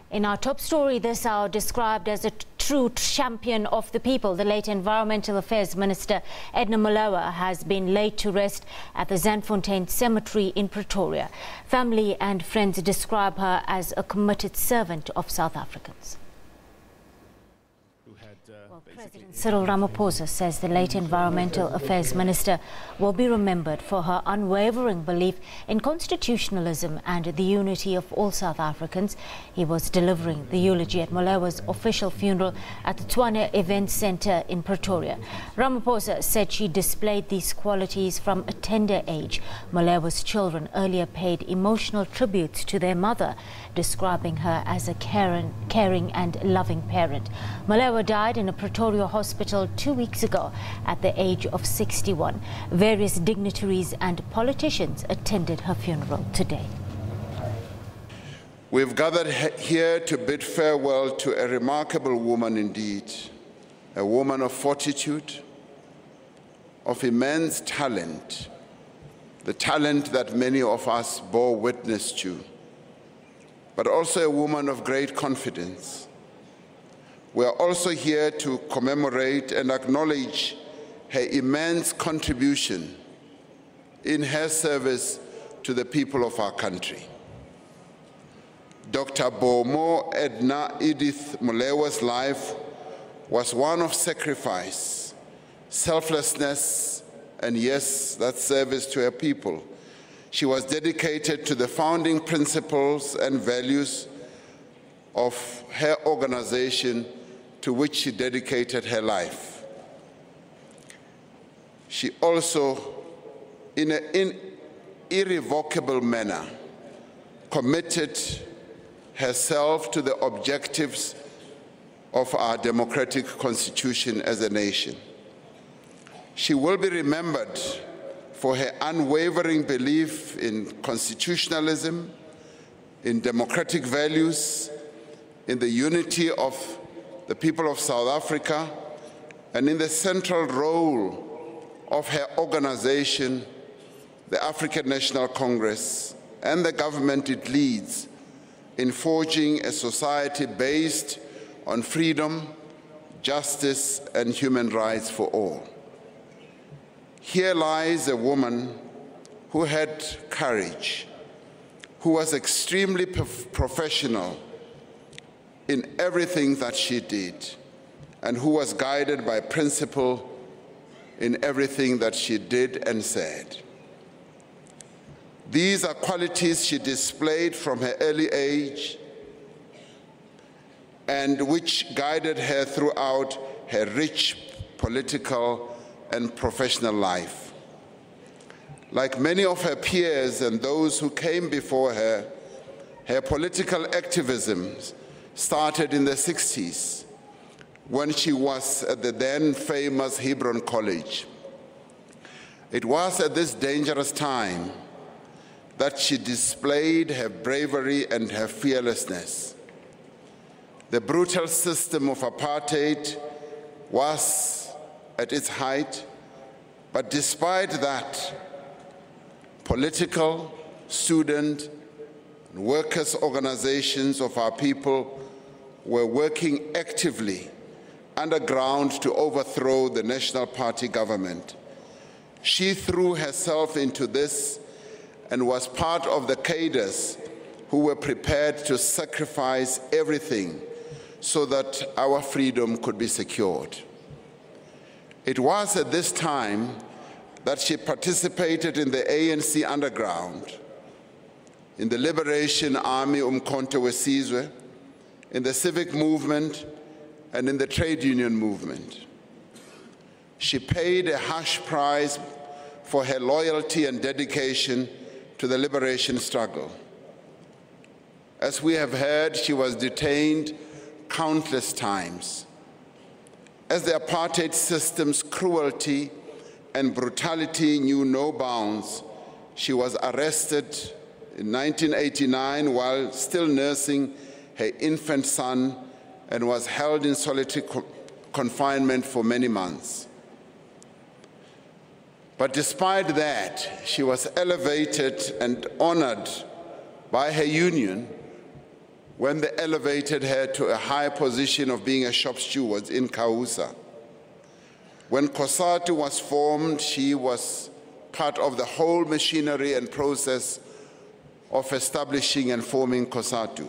In our top story this hour, described as a true champion of the people, the late Environmental Affairs Minister Edna Molewa has been laid to rest at the Zandfotein cemetery in Pretoria. Family and friends describe her as a committed servant of South Africans. President Cyril Ramaphosa says the late Environmental Affairs Minister will be remembered for her unwavering belief in constitutionalism and the unity of all South Africans. He was delivering the eulogy at Molewa's official funeral at the Tshwane Event Centre in Pretoria. Ramaphosa said she displayed these qualities from a tender age. Molewa's children earlier paid emotional tributes to their mother, describing her as a caring and loving parent. Molewa died in a Pretoria hospital 2 weeks ago at the age of 61. Various dignitaries and politicians attended her funeral today. We've gathered here to bid farewell to a remarkable woman indeed, a woman of fortitude, of immense talent, the talent that many of us bore witness to, but also a woman of great confidence. We are also here to commemorate and acknowledge her immense contribution in her service to the people of our country. Dr. Bomo Edna Edith Molewa's life was one of sacrifice, selflessness, and yes, that service to her people. She was dedicated to the founding principles and values of her organization to which she dedicated her life. She also, in an irrevocable manner, committed herself to the objectives of our democratic constitution as a nation. She will be remembered for her unwavering belief in constitutionalism, in democratic values, in the unity of the people of South Africa, and in the central role of her organization, the African National Congress, and the government it leads in forging a society based on freedom, justice, and human rights for all. Here lies a woman who had courage, who was extremely professional in everything that she did, and who was guided by principle in everything that she did and said. These are qualities she displayed from her early age and which guided her throughout her rich political and professional life. Like many of her peers and those who came before her, her political activism started in the 60s when she was at the then famous Hebron College. It was at this dangerous time that she displayed her bravery and her fearlessness. The brutal system of apartheid was at its height, but despite that, political, student, and workers' organizations of our people were working actively underground to overthrow the National Party government. She threw herself into this and was part of the cadres who were prepared to sacrifice everything so that our freedom could be secured. It was at this time that she participated in the ANC underground, in the Liberation Army Umkhonto weSizwe, in the civic movement, and in the trade union movement. She paid a harsh price for her loyalty and dedication to the liberation struggle. As we have heard, she was detained countless times. As the apartheid system's cruelty and brutality knew no bounds, she was arrested in 1989 while still nursing her infant son and was held in solitary confinement for many months. But despite that, she was elevated and honored by her union when they elevated her to a high position of being a shop steward in Causa. When COSATU was formed, she was part of the whole machinery and process of establishing and forming COSATU.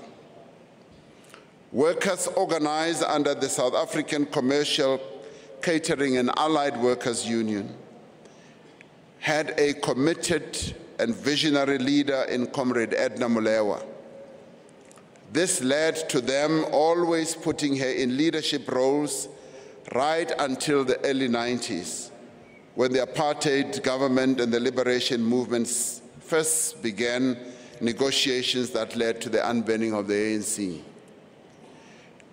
Workers organized under the South African Commercial, Catering and Allied Workers Union had a committed and visionary leader in Comrade Edna Molewa. This led to them always putting her in leadership roles right until the early 90s, when the apartheid government and the liberation movements first began negotiations that led to the unbanning of the ANC.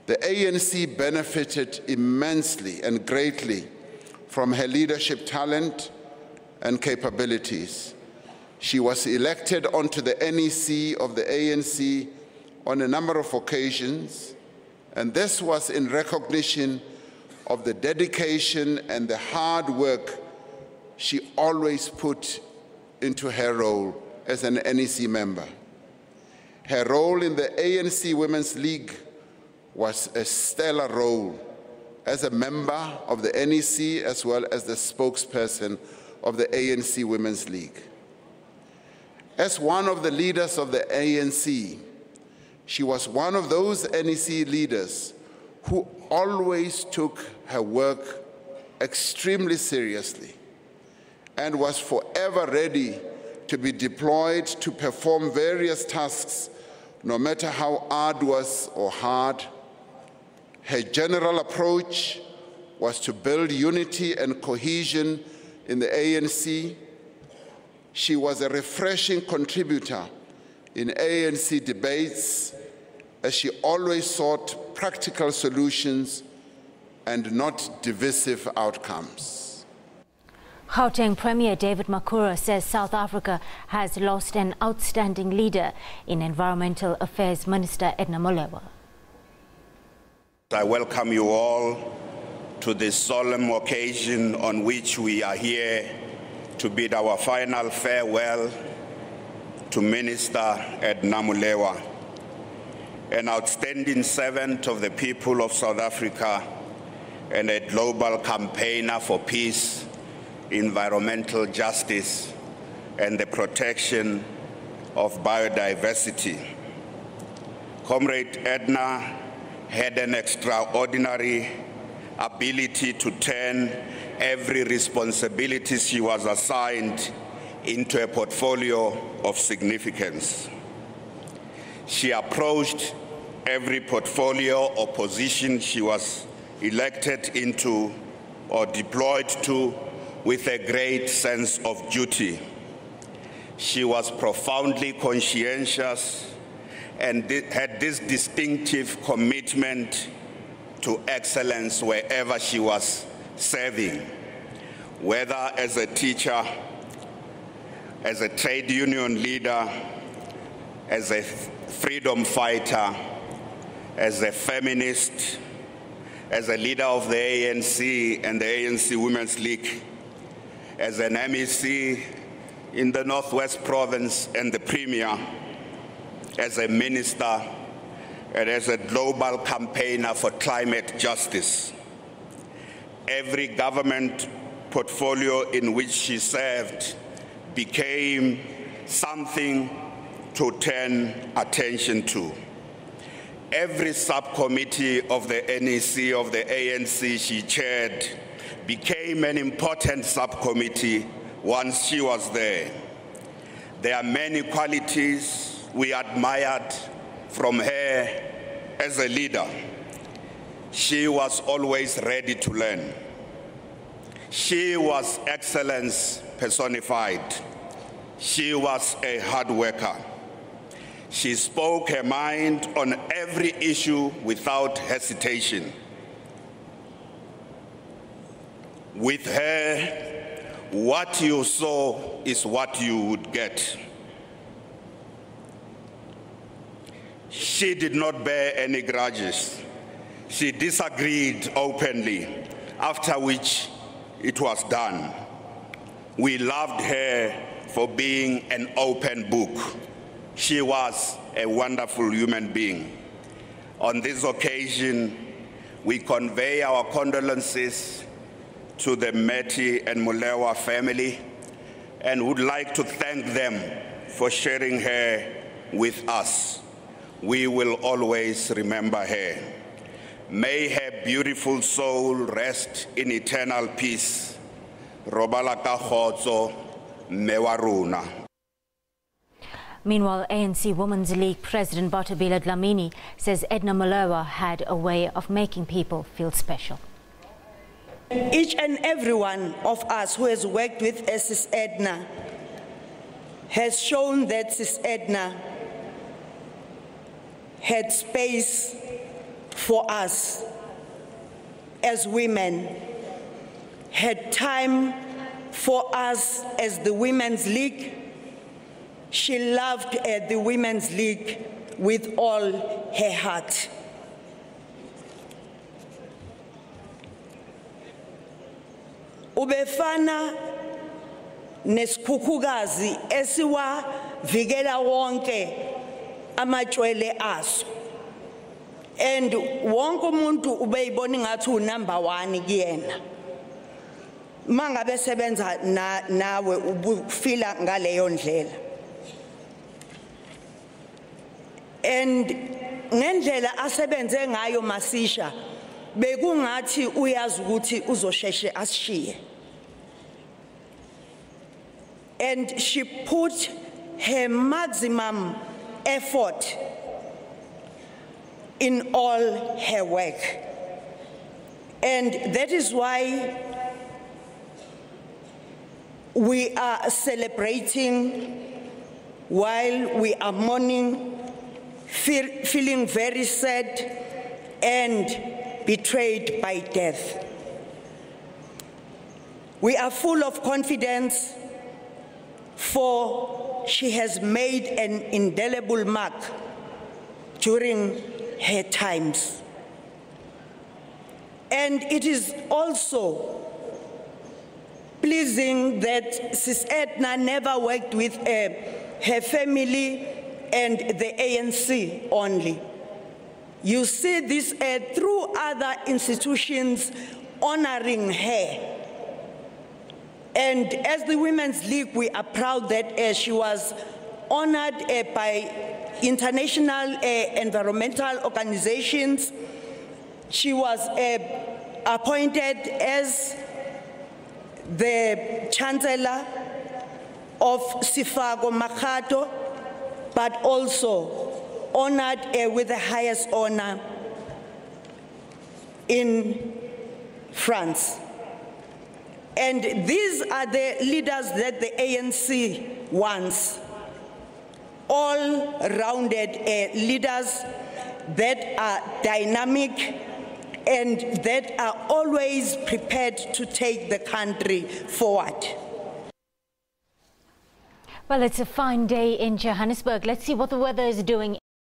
The ANC benefited immensely and greatly from her leadership talent and capabilities. She was elected onto the NEC of the ANC on a number of occasions, and this was in recognition of the dedication and the hard work she always put into her role as an NEC member. Her role in the ANC Women's League was a stellar role as a member of the NEC as well as the spokesperson of the ANC Women's League. As one of the leaders of the ANC, she was one of those NEC leaders who always took her work extremely seriously and was forever ready to be deployed to perform various tasks, no matter how arduous or hard. Her general approach was to build unity and cohesion in the ANC. She was a refreshing contributor in ANC debates, as she always sought practical solutions and not divisive outcomes. Gauteng Premier David Makhura says South Africa has lost an outstanding leader in Environmental Affairs Minister Edna Molewa. I welcome you all to this solemn occasion on which we are here to bid our final farewell to Minister Edna Molewa, an outstanding servant of the people of South Africa and a global campaigner for peace, environmental justice, and the protection of biodiversity. Comrade Edna had an extraordinary ability to turn every responsibility she was assigned into a portfolio of significance. She approached every portfolio or position she was elected into or deployed to with a great sense of duty. She was profoundly conscientious and had this distinctive commitment to excellence wherever she was serving, whether as a teacher, as a trade union leader, as a freedom fighter, as a feminist, as a leader of the ANC and the ANC Women's League, as an MEC in the Northwest Province and the Premier, as a minister, and as a global campaigner for climate justice. Every government portfolio in which she served became something to turn attention to. Every subcommittee of the NEC of the ANC she chaired became an important subcommittee once she was there. There are many qualities we admired from her as a leader. She was always ready to learn. She was excellence personified. She was a hard worker. She spoke her mind on every issue without hesitation. With her, what you saw is what you would get. She did not bear any grudges. She disagreed openly, after which it was done. We loved her for being an open book. She was a wonderful human being. On this occasion, we convey our condolences to the Meti and Molewa family and would like to thank them for sharing her with us. We will always remember her. May her beautiful soul rest in eternal peace. Robala ka kgotso, mme wa rona. Meanwhile, ANC Women's League President Bathabile Dlamini says Edna Molewa had a way of making people feel special. Each and every one of us who has worked with Sis Edna has shown that Sis Edna had space for us as women, had time for us as the Women's League. She loved the Women's League with all her heart. Ubefana nesikhukhukazi esiwavikela wonke amachwele aso. And wonke umuntu ubeyibona ngathi unumber 1 kuyena. Mangabe sebenza nawe ubufila ngaleyo ndlela. And ngendlela asebenze ngayo Masisha bekungathi uyazi ukuthi uzosheshe asishiye. And she put her maximum effort in all her work. And that is why we are celebrating while we are mourning, feeling very sad and betrayed by death. We are full of confidence, for she has made an indelible mark during her times. And it is also pleasing that Sis Edna never worked with her family and the ANC only. You see this through other institutions honoring her. And as the Women's League, we are proud that she was honored by international environmental organizations. She was appointed as the Chancellor of Sifago Makato, but also honored with the highest honor in France. And these are the leaders that the ANC wants. All-rounded leaders that are dynamic and that are always prepared to take the country forward. Well, it's a fine day in Johannesburg. Let's see what the weather is doing.